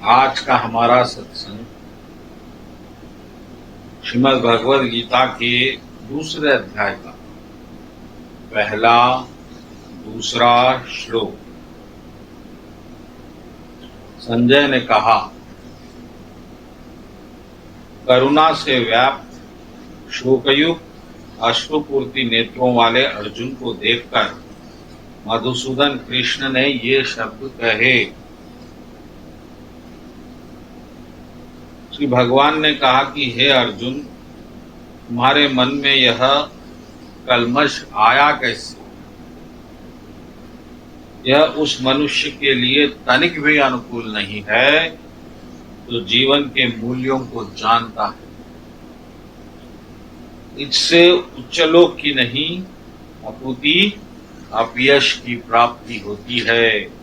आज का हमारा सत्संग श्रीमद् भगवद गीता के दूसरे अध्याय का पहला दूसरा श्लोक। संजय ने कहा, करुणा से व्याप्त शोकयुक्त अश्रुपूर्ति नेत्रों वाले अर्जुन को देखकर मधुसूदन कृष्ण ने ये शब्द कहे। श्री भगवान ने कहा कि हे अर्जुन, तुम्हारे मन में यह कल्मश आया कैसे? यह उस मनुष्य के लिए तनिक भी अनुकूल नहीं है जो जीवन के मूल्यों को जानता है। इससे उच्चलोक की नहीं अपुति अपयश की प्राप्ति होती है।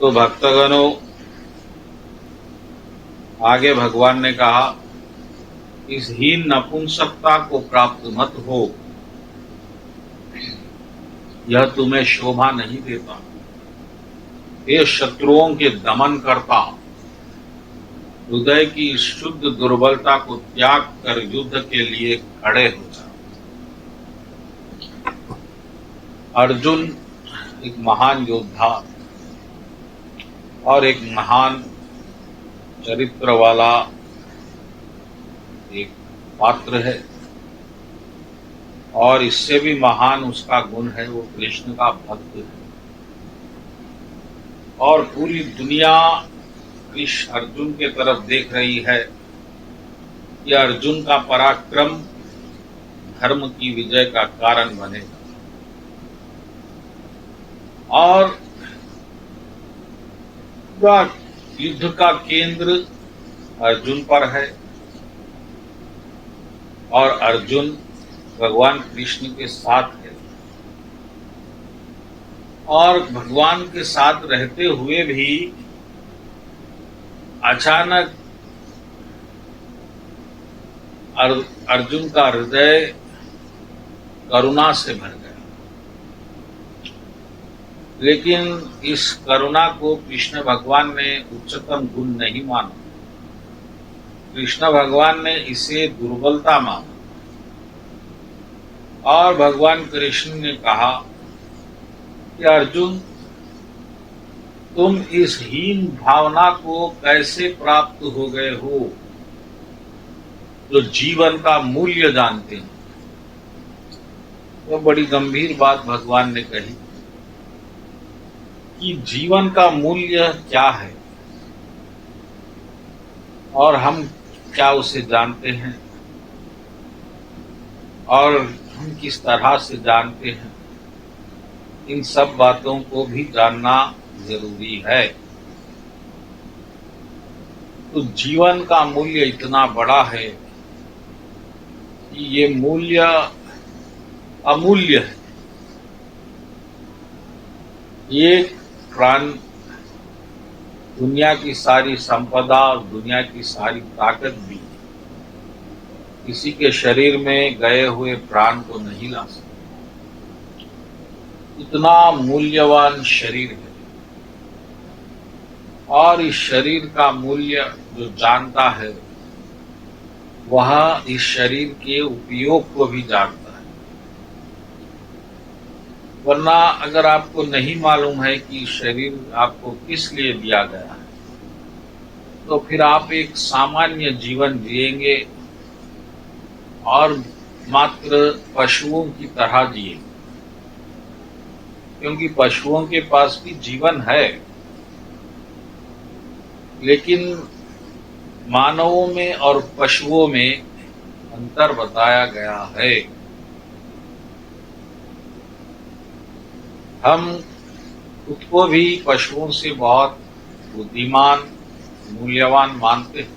तो भक्तगणों, आगे भगवान ने कहा, इस हीन नपुंसकता को प्राप्त मत हो, यह तुम्हें शोभा नहीं देता। ये शत्रुओं के दमन करता, हृदय की शुद्ध दुर्बलता को त्याग कर युद्ध के लिए खड़े हो जाओ। अर्जुन एक महान योद्धा और एक महान चरित्र वाला एक पात्र है, और इससे भी महान उसका गुण है, वो कृष्ण का भक्त है। और पूरी दुनिया कृष्ण अर्जुन के तरफ देख रही है कि अर्जुन का पराक्रम धर्म की विजय का कारण बनेगा। और युद्ध का केंद्र अर्जुन पर है, और अर्जुन भगवान कृष्ण के साथ है। और भगवान के साथ रहते हुए भी अचानक अर्जुन का हृदय करुणा से भर गया। लेकिन इस करुणा को कृष्ण भगवान ने उच्चतम गुण नहीं माना। कृष्ण भगवान ने इसे दुर्बलता माना, और भगवान कृष्ण ने कहा कि अर्जुन, तुम इस हीन भावना को कैसे प्राप्त हो गए हो जो जीवन का मूल्य जानते हैं? तो बड़ी गंभीर बात भगवान ने कही कि जीवन का मूल्य क्या है और हम क्या उसे जानते हैं, और हम किस तरह से जानते हैं। इन सब बातों को भी जानना जरूरी है। तो जीवन का मूल्य इतना बड़ा है कि ये मूल्य अमूल्य है। ये प्राण दुनिया की सारी संपदा और दुनिया की सारी ताकत भी किसी के शरीर में गए हुए प्राण को नहीं ला सकती। इतना मूल्यवान शरीर है, और इस शरीर का मूल्य जो जानता है वह इस शरीर के उपयोग को भी जानता है। वरना अगर आपको नहीं मालूम है कि शरीर आपको किस लिए दिया गया है, तो फिर आप एक सामान्य जीवन जिएंगे और मात्र पशुओं की तरह जिएंगे, क्योंकि पशुओं के पास भी जीवन है। लेकिन मानवों में और पशुओं में अंतर बताया गया है। हम खुद को भी पशुओं से बहुत बुद्धिमान, मूल्यवान मानते हैं।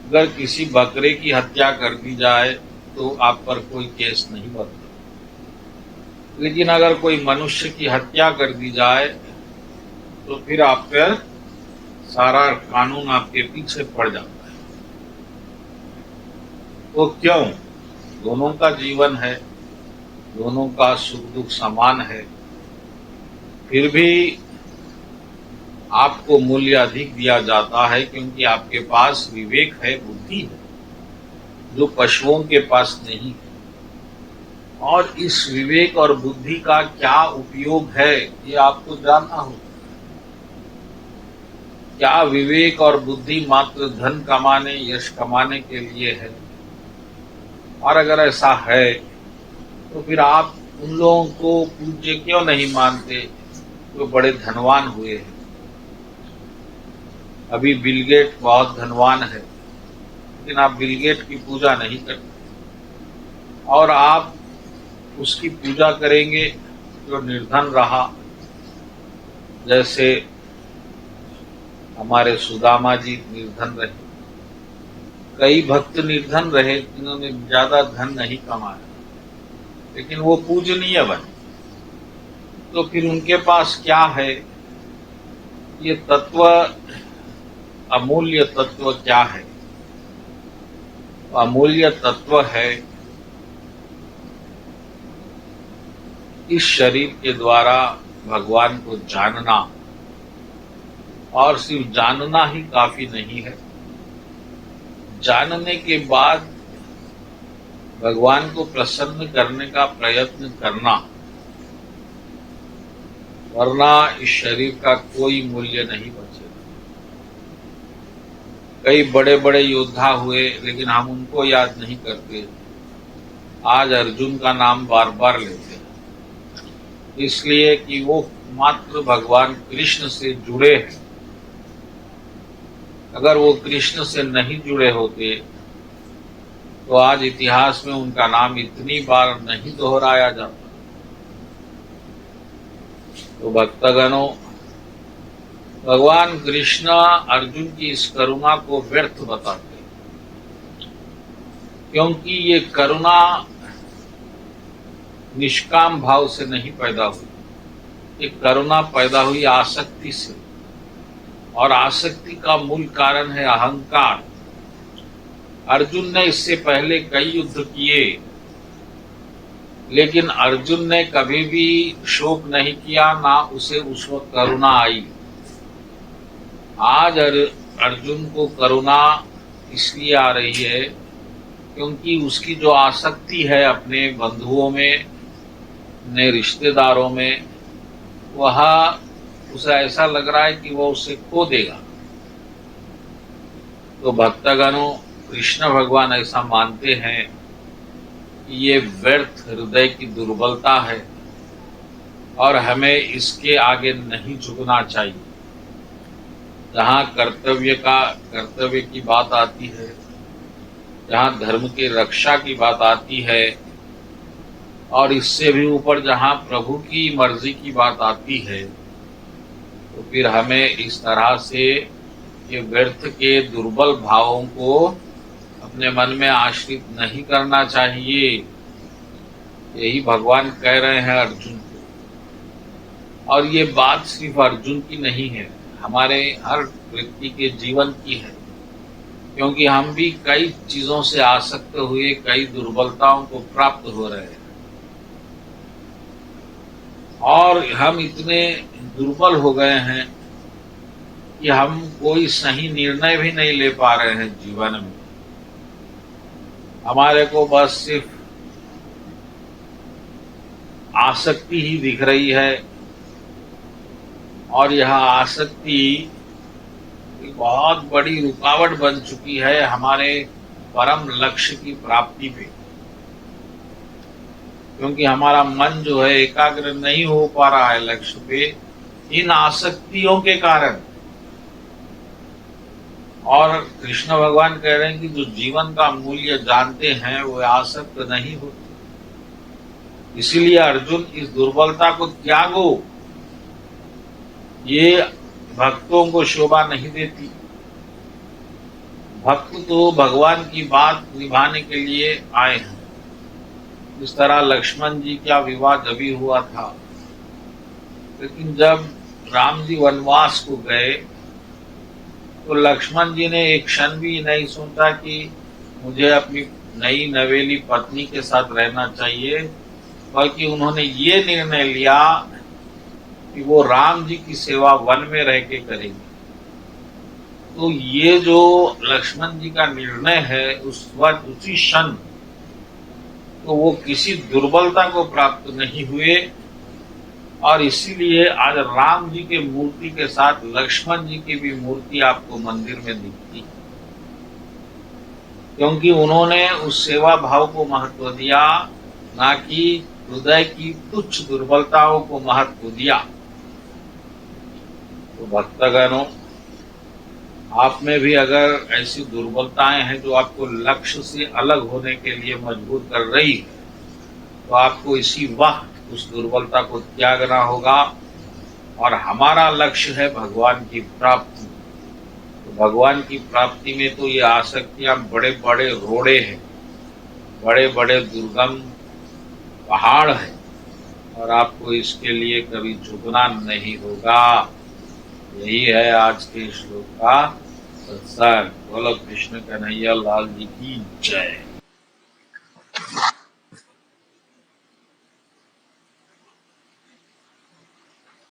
अगर किसी बकरे की हत्या कर दी जाए तो आप पर कोई केस नहीं बनता, लेकिन अगर कोई मनुष्य की हत्या कर दी जाए तो फिर आप पर सारा कानून आपके पीछे पड़ जाता है। तो क्यों? दोनों का जीवन है, दोनों का सुख दुख समान है, फिर भी आपको मूल्य अधिक दिया जाता है, क्योंकि आपके पास विवेक है, बुद्धि है, जो पशुओं के पास नहीं है। और इस विवेक और बुद्धि का क्या उपयोग है, ये आपको जानना होगा। क्या विवेक और बुद्धि मात्र धन कमाने, यश कमाने के लिए है? और अगर ऐसा है तो फिर आप उन लोगों को पूज्य क्यों नहीं मानते जो बड़े धनवान हुए हैं? अभी बिल गेट बहुत धनवान है, लेकिन आप बिल गेट की पूजा नहीं करते, और आप उसकी पूजा करेंगे जो निर्धन रहा। जैसे हमारे सुदामा जी निर्धन रहे, कई भक्त निर्धन रहे जिन्होंने ज्यादा धन नहीं कमाया, लेकिन वो पूजनीय बने। तो फिर उनके पास क्या है? ये तत्व, अमूल्य तत्व क्या है? अमूल्य तत्व है इस शरीर के द्वारा भगवान को जानना। और सिर्फ जानना ही काफी नहीं है, जानने के बाद भगवान को प्रसन्न करने का प्रयत्न करना, वरना इस शरीर का कोई मूल्य नहीं बचेगा। कई बड़े बड़े योद्धा हुए, लेकिन हम उनको याद नहीं करते। आज अर्जुन का नाम बार बार लेते हैं, इसलिए कि वो मात्र भगवान कृष्ण से जुड़े हैं। अगर वो कृष्ण से नहीं जुड़े होते तो आज इतिहास में उनका नाम इतनी बार नहीं दोहराया जाता। तो भक्तगणों, भगवान कृष्ण अर्जुन की इस करुणा को व्यर्थ बताते, क्योंकि ये करुणा निष्काम भाव से नहीं पैदा हुई। ये करुणा पैदा हुई आसक्ति से, और आसक्ति का मूल कारण है अहंकार। अर्जुन ने इससे पहले कई युद्ध किए, लेकिन अर्जुन ने कभी भी शोक नहीं किया, ना उसे उस वक्त करुणा आई। आज अर्जुन को करुणा इसलिए आ रही है क्योंकि उसकी जो आसक्ति है अपने बंधुओं में, अपने रिश्तेदारों में, वह उसे ऐसा लग रहा है कि वह उसे खो देगा। तो भक्तगणों, कृष्ण भगवान ऐसा मानते हैं कि ये व्यर्थ हृदय की दुर्बलता है और हमें इसके आगे नहीं झुकना चाहिए। जहाँ कर्तव्य की बात आती है, जहाँ धर्म की रक्षा की बात आती है, और इससे भी ऊपर जहाँ प्रभु की मर्जी की बात आती है, तो फिर हमें इस तरह से ये व्यर्थ के दुर्बल भावों को अपने मन में आश्रित नहीं करना चाहिए। यही भगवान कह रहे हैं अर्जुन को। और ये बात सिर्फ अर्जुन की नहीं है, हमारे हर व्यक्ति के जीवन की है, क्योंकि हम भी कई चीजों से आसक्त हुए, कई दुर्बलताओं को प्राप्त हो रहे हैं, और हम इतने दुर्बल हो गए हैं कि हम कोई सही निर्णय भी नहीं ले पा रहे हैं जीवन में। हमारे को बस सिर्फ आसक्ति ही दिख रही है, और यह आसक्ति बहुत बड़ी रुकावट बन चुकी है हमारे परम लक्ष्य की प्राप्ति पे, क्योंकि हमारा मन जो है एकाग्र नहीं हो पा रहा है लक्ष्य पे, इन आसक्तियों के कारण। और कृष्ण भगवान कह रहे हैं कि जो जीवन का मूल्य जानते हैं वो आसक्त नहीं होते। इसीलिए अर्जुन, इस दुर्बलता को त्यागो, ये भक्तों को शोभा नहीं देती। भक्त तो भगवान की बात निभाने के लिए आए हैं। इस तरह लक्ष्मण जी का विवाह जभी हुआ था, लेकिन जब राम जी वनवास को गए तो लक्ष्मण जी ने एक क्षण भी नहीं सोचा कि मुझे अपनी नई नवेली पत्नी के साथ रहना चाहिए, बल्कि उन्होंने ये निर्णय लिया कि वो राम जी की सेवा वन में रह के करेंगे। तो ये जो लक्ष्मण जी का निर्णय है उस वक्त उसी क्षण तो वो किसी दुर्बलता को प्राप्त नहीं हुए, और इसीलिए आज राम जी के मूर्ति के साथ लक्ष्मण जी की भी मूर्ति आपको मंदिर में दिखती, क्योंकि उन्होंने उस सेवा भाव को महत्व दिया, ना कि हृदय की तुच्छ दुर्बलताओं को महत्व दिया। तो भक्तगणों, आप में भी अगर ऐसी दुर्बलताएं हैं जो आपको लक्ष्य से अलग होने के लिए मजबूर कर रही है, तो आपको इसी वक्त उस दुर्बलता को त्यागना होगा। और हमारा लक्ष्य है भगवान की प्राप्ति। तो भगवान की प्राप्ति में तो ये आसक्तियां बड़े बड़े रोड़े हैं, बड़े बड़े दुर्गम पहाड़ है, और आपको इसके लिए कभी झुकना नहीं होगा। यही है आज के श्लोक का सत्संग। बोलो कृष्ण कन्हैया लाल जी की जय।